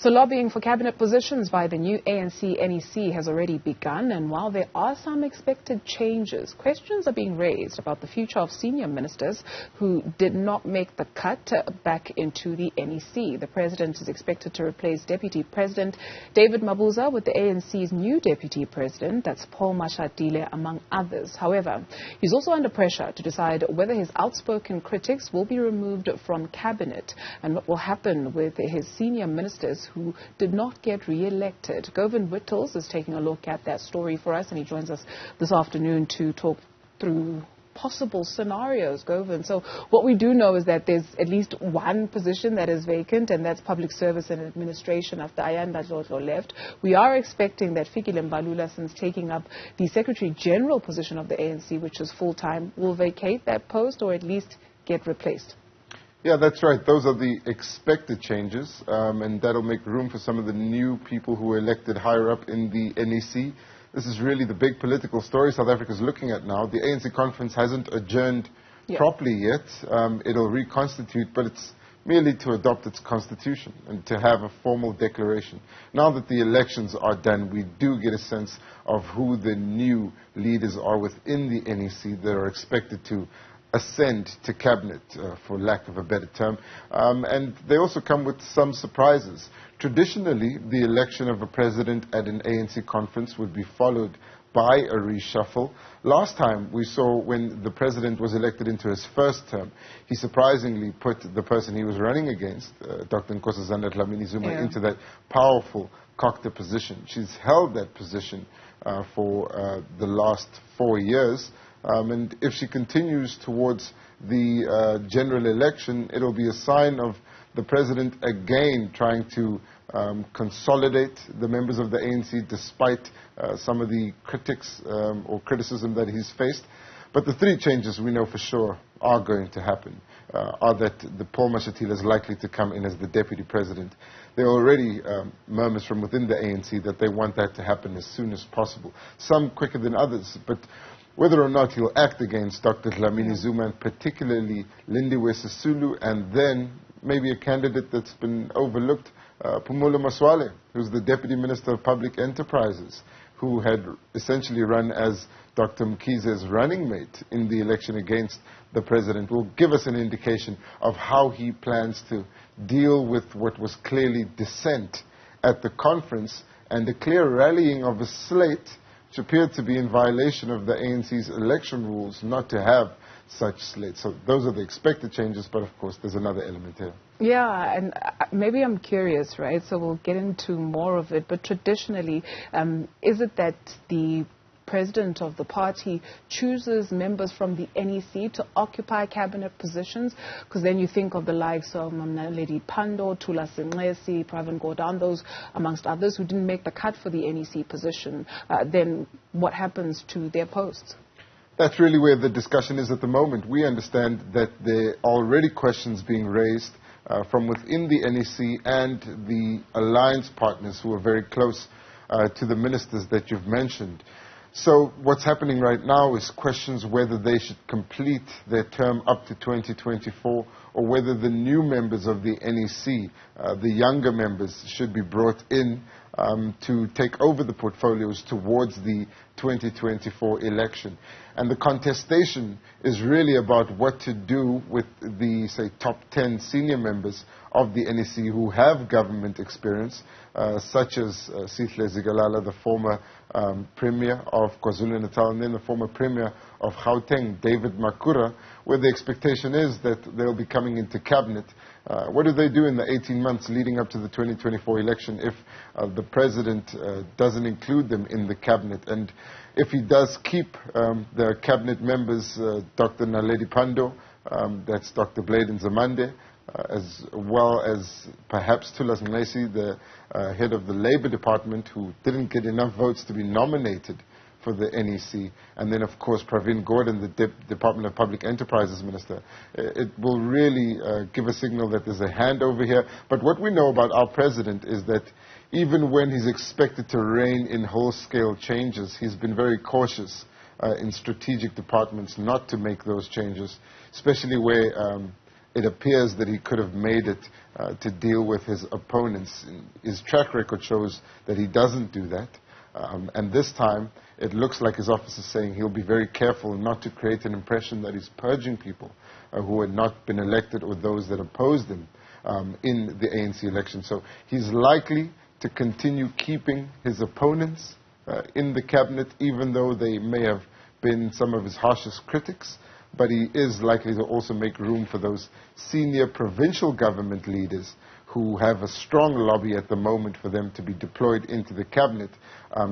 So lobbying for cabinet positions by the new ANC NEC has already begun, and while there are some expected changes, questions are being raised about the future of senior ministers who did not make the cut back into the NEC. The president is expected to replace Deputy President David Mabuza with the ANC's new Deputy President, that's Paul Mashatile, among others. However, he's also under pressure to decide whether his outspoken critics will be removed from cabinet and what will happen with his senior ministers who did not get re-elected. Govan Whittles is taking a look at that story for us, and he joins us this afternoon to talk through possible scenarios. Govan, so what we do know is that there's at least one position that is vacant, and that's public service and administration after Ayanda Dlodlo left. We are expecting that Fikile Mbalula, since taking up the Secretary General position of the ANC, which is full-time, will vacate that post or at least get replaced. Yeah, that's right. Those are the expected changes, and that'll make room for some of the new people who were elected higher up in the NEC. This is really the big political story South Africa is looking at now. The ANC conference hasn't adjourned properly yet. It'll reconstitute, but it's merely to adopt its constitution and to have a formal declaration. Now that the elections are done, we do get a sense of who the new leaders are within the NEC that are expected to ascend to cabinet, for lack of a better term, and they also come with some surprises. Traditionally, the election of a president at an ANC conference would be followed by a reshuffle. Last time we saw, when the president was elected into his first term, he surprisingly put the person he was running against, Dr. Nkosazana Dlamini-Zuma, into that powerful Cocta position. She's held that position for the last 4 years. And if she continues towards the general election, it'll be a sign of the president again trying to consolidate the members of the ANC despite some of the critics or criticism that he's faced. But the three changes we know for sure are going to happen are that the Paul Mashatile is likely to come in as the deputy president. There are already murmurs from within the ANC that they want that to happen as soon as possible, some quicker than others. But whether or not he'll act against Dr. Dlamini-Zuma, and particularly Lindiwe Sisulu, and then maybe a candidate that's been overlooked, Phumulo Masualle, who's the Deputy Minister of Public Enterprises, who had essentially run as Dr. Mkhize's running mate in the election against the president, will give us an indication of how he plans to deal with what was clearly dissent at the conference and a clear rallying of a slate which appeared to be in violation of the ANC's election rules not to have such slates. So those are the expected changes, but of course there's another element here. Yeah, and maybe I'm curious, right? So we'll get into more of it, but traditionally, is it that the president of the party chooses members from the NEC to occupy cabinet positions? Because then you think of the likes of Lady Pando, Tula Singlesi, Pravin Gordhan, those amongst others who didn't make the cut for the NEC position. Then what happens to their posts? That's really where the discussion is at the moment. We understand that there are already questions being raised from within the NEC and the alliance partners who are very close to the ministers that you've mentioned. So what's happening right now is questions whether they should complete their term up to 2024 or whether the new members of the NEC, the younger members, should be brought in to take over the portfolios towards the 2024 election. And the contestation is really about what to do with the, say, top 10 senior members of the NEC who have government experience, such as Sihle Zikalala, the former Premier of KwaZulu-Natal, and then the former Premier of Gauteng, David Makura, where the expectation is that they'll be coming into cabinet. What do they do in the 18 months leading up to the 2024 election if the president doesn't include them in the cabinet? And if he does keep the cabinet members, Dr. Naledi Pando, that's Dr. Bladen Zamande, as well as perhaps Tula Singlesi, the head of the Labour Department, who didn't get enough votes to be nominated for the NEC, and then of course Pravin Gordhan, the Department of Public Enterprises Minister. It will really give a signal that there's a handover here. But what we know about our president is that even when he's expected to rein in whole-scale changes, he's been very cautious in strategic departments not to make those changes, especially where it appears that he could have made it to deal with his opponents. His track record shows that he doesn't do that. And this time, it looks like his office is saying he'll be very careful not to create an impression that he's purging people who had not been elected or those that opposed him in the ANC election. So he's likely to continue keeping his opponents in the cabinet, even though they may have been some of his harshest critics. But he is likely to also make room for those senior provincial government leaders who have a strong lobby at the moment for them to be deployed into the cabinet,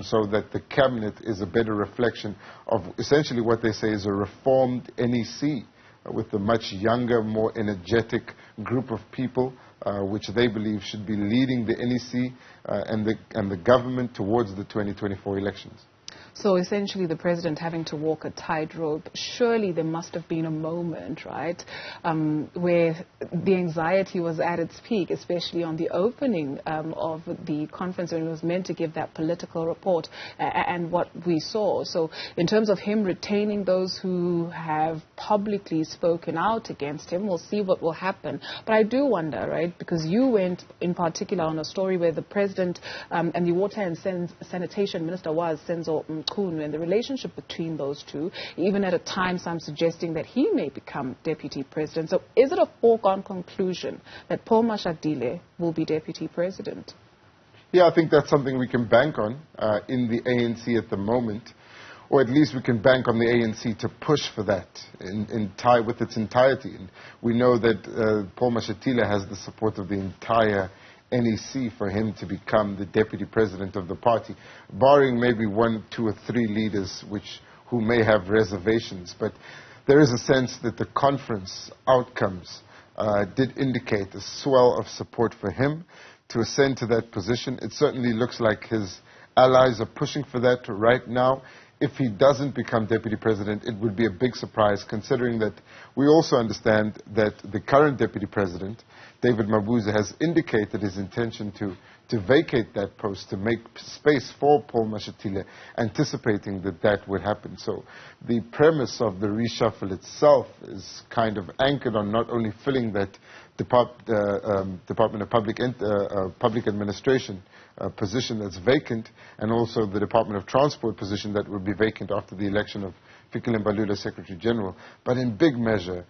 so that the cabinet is a better reflection of essentially what they say is a reformed NEC, with a much younger, more energetic group of people, which they believe should be leading the NEC and the government towards the 2024 elections. So essentially the president having to walk a tightrope. Surely there must have been a moment, right, where the anxiety was at its peak, especially on the opening of the conference when he was meant to give that political report and what we saw. So in terms of him retaining those who have publicly spoken out against him, we'll see what will happen. But I do wonder, right, because you went in particular on a story where the president and the water and sanitation minister was Senzo and the relationship between those two, even at a time some suggesting that he may become deputy president. So is it a foregone conclusion that Paul Mashatile will be deputy president? Yeah, I think that's something we can bank on in the ANC at the moment, or at least we can bank on the ANC to push for that with its entirety. And we know that Paul Mashatile has the support of the entire NEC for him to become the deputy president of the party, barring maybe 1, 2 or 3 leaders who may have reservations. But there is a sense that the conference outcomes did indicate a swell of support for him to ascend to that position. It certainly looks like his allies are pushing for that right now. If he doesn't become deputy president, it would be a big surprise, considering that we also understand that the current deputy president, David Mabuza, has indicated his intention to vacate that post, to make space for Paul Mashatile, anticipating that would happen. So the premise of the reshuffle itself is kind of anchored on not only filling that Department of Public Administration position that's vacant, and also the Department of Transport position that will be vacant after the election of Fikile Mbalula, Secretary General, but in big measure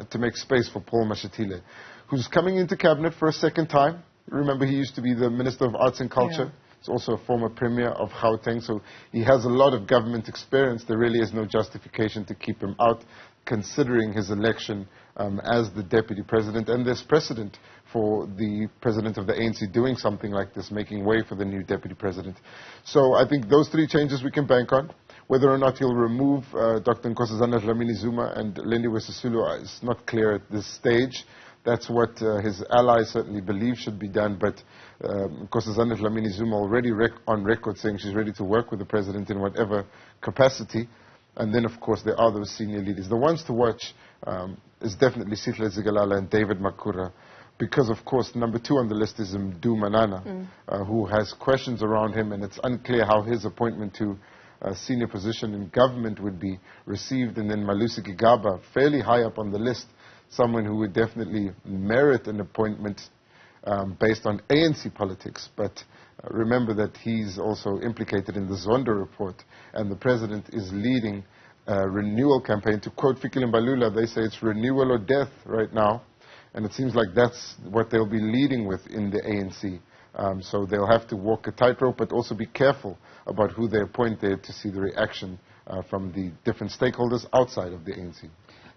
to make space for Paul Mashatile, who's coming into cabinet for a second time. Remember, he used to be the Minister of Arts and Culture. Yeah. He's also a former Premier of Gauteng, so he has a lot of government experience. There really is no justification to keep him out, considering his election as the Deputy President. And there's precedent for the President of the ANC doing something like this, making way for the new Deputy President. So I think those 3 changes we can bank on. Whether or not he'll remove Dr. Nkosazana Dlamini-Zuma and Lindiwe Sisulu is not clear at this stage. That's what his allies certainly believe should be done, but Nkosazana Dlamini-Zuma already on record saying she's ready to work with the president in whatever capacity. And then, of course, there are those senior leaders. The ones to watch is definitely Sihle Zikalala and David Makhura, because, of course, number 2 on the list is Mdu Manana, who has questions around him, and it's unclear how his appointment to a senior position in government would be received. And then Malusi Gigaba, fairly high up on the list, someone who would definitely merit an appointment based on ANC politics. But remember that he's also implicated in the Zondo report, and the president is leading a renewal campaign. To quote Fikile Mbalula, they say it's renewal or death right now, and it seems like that's what they'll be leading with in the ANC. So they'll have to walk a tightrope, but also be careful about who they appoint there to see the reaction from the different stakeholders outside of the ANC.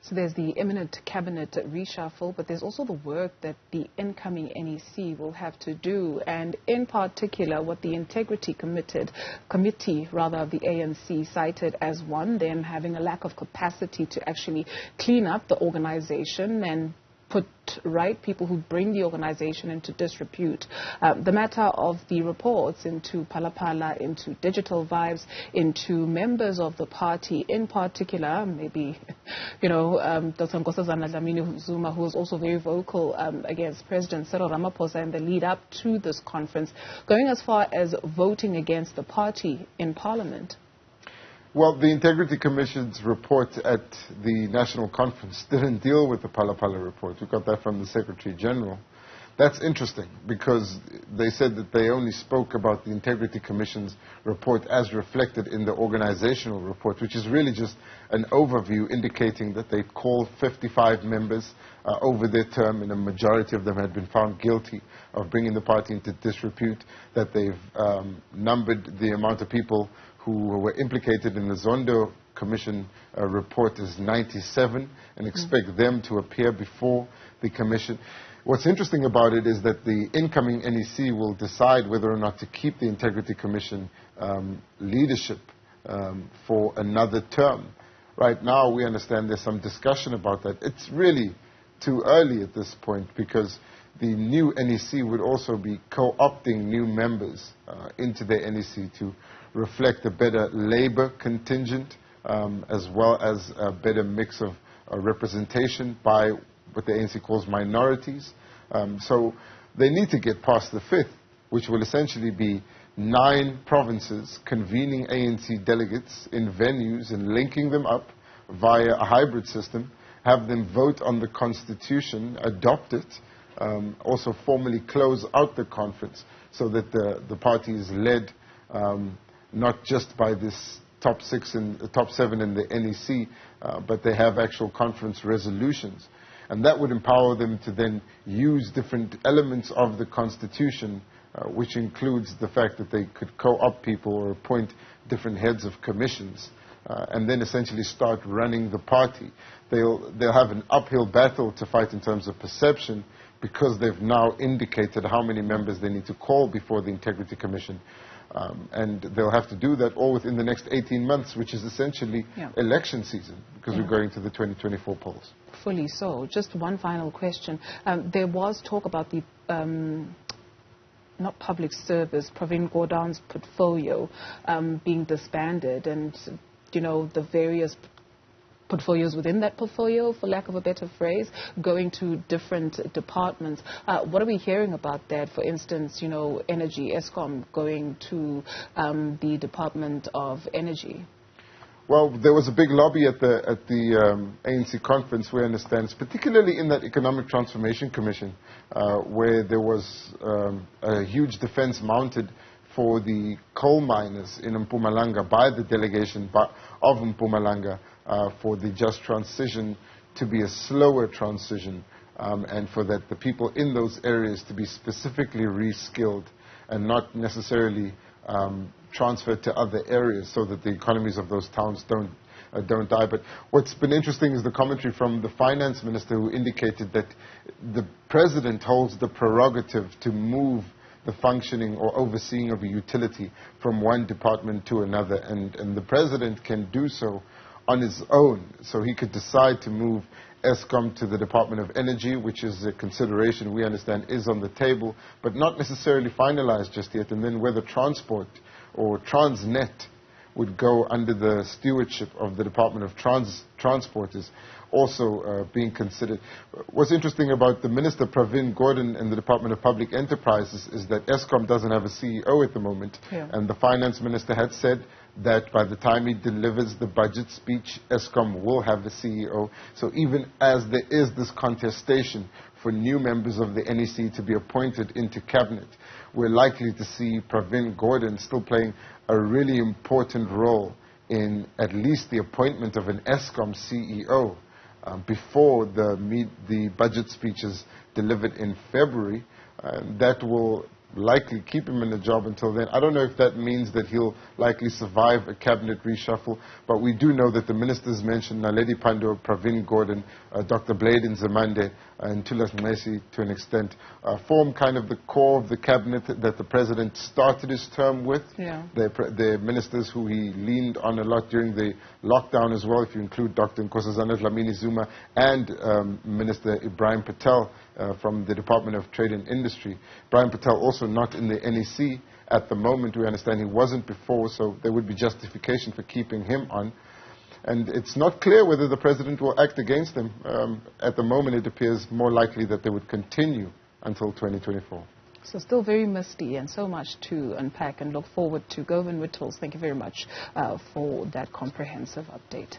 So there's the imminent cabinet reshuffle, but there's also the work that the incoming NEC will have to do, and in particular what the Integrity Committee of the ANC cited as one, them having a lack of capacity to actually clean up the organization and put right people who bring the organization into disrepute. The matter of the reports into Phalaphala, into Digital Vibes, into members of the party, in particular, maybe, Dr. Nkosazana Dlamini-Zuma, who was also very vocal against President Cyril Ramaphosa in the lead up to this conference, going as far as voting against the party in Parliament. Well, the Integrity Commission's report at the National Conference didn't deal with the Phala Phala report. We got that from the Secretary General. That's interesting because they said that they only spoke about the Integrity Commission's report as reflected in the organizational report, which is really just an overview indicating that they called 55 members over their term, and a majority of them had been found guilty of bringing the party into disrepute, that they've numbered the amount of people who were implicated in the Zondo Commission report as 97 and expect them to appear before the Commission. What's interesting about it is that the incoming NEC will decide whether or not to keep the Integrity Commission leadership for another term. Right now, we understand there's some discussion about that. It's really too early at this point because the new NEC would also be co-opting new members into the NEC to reflect a better labor contingent as well as a better mix of representation by what the ANC calls minorities. So they need to get past the 5th, which will essentially be 9 provinces convening ANC delegates in venues and linking them up via a hybrid system, have them vote on the constitution, adopt it, also formally close out the conference so that the party is led not just by this top 7 in the NEC, but they have actual conference resolutions. And that would empower them to then use different elements of the Constitution, which includes the fact that they could co-opt people or appoint different heads of commissions, and then essentially start running the party. They'll have an uphill battle to fight in terms of perception because they've now indicated how many members they need to call before the Integrity Commission. And they'll have to do that all within the next 18 months, which is essentially election season, because we're going to the 2024 polls. Fully so. Just one final question. There was talk about the, not public service, Pravin Gordhan's portfolio being disbanded and, you know, the various portfolios within that portfolio, for lack of a better phrase, going to different departments. What are we hearing about that? For instance, you know, energy, ESCOM going to the Department of Energy. Well, there was a big lobby at the ANC conference, we understand, particularly in that Economic Transformation Commission, where there was a huge defense mounted for the coal miners in Mpumalanga by the delegation of Mpumalanga, for the just transition to be a slower transition, and for that the people in those areas to be specifically reskilled and not necessarily transferred to other areas so that the economies of those towns don't die. But what's been interesting is the commentary from the finance minister, who indicated that the president holds the prerogative to move the functioning or overseeing of a utility from one department to another, and the president can do so on his own. So he could decide to move ESCOM to the Department of Energy, which is a consideration we understand is on the table, but not necessarily finalized just yet, and then whether transport or Transnet would go under the stewardship of the Department of Transport is also being considered. What's interesting about the Minister Pravin Gordhan and the Department of Public Enterprises is that ESCOM doesn't have a CEO at the moment, and the Finance Minister had said that by the time he delivers the budget speech, ESCOM will have a CEO. So even as there is this contestation for new members of the NEC to be appointed into cabinet, we're likely to see Pravin Gordhan still playing a really important role in at least the appointment of an ESCOM CEO before the budget speech is delivered in February. That will likely keep him in the job until then. I don't know if that means that he'll likely survive a cabinet reshuffle, but we do know that the ministers mentioned, Naledi Pandor, Pravin Gordhan, Dr. Bladen Zamande, and Tulas Messi to an extent, form kind of the core of the cabinet that the president started his term with. The ministers who he leaned on a lot during the lockdown as well, if you include Dr. Nkosazana Dlamini Zuma and Minister Ibrahim Patel from the Department of Trade and Industry. Ibrahim Patel also not in the NEC at the moment. We understand he wasn't before, so there would be justification for keeping him on. And it's not clear whether the president will act against them. At the moment, it appears more likely that they would continue until 2024. So still very misty and so much to unpack and look forward to. Govan Whittles, thank you very much for that comprehensive update.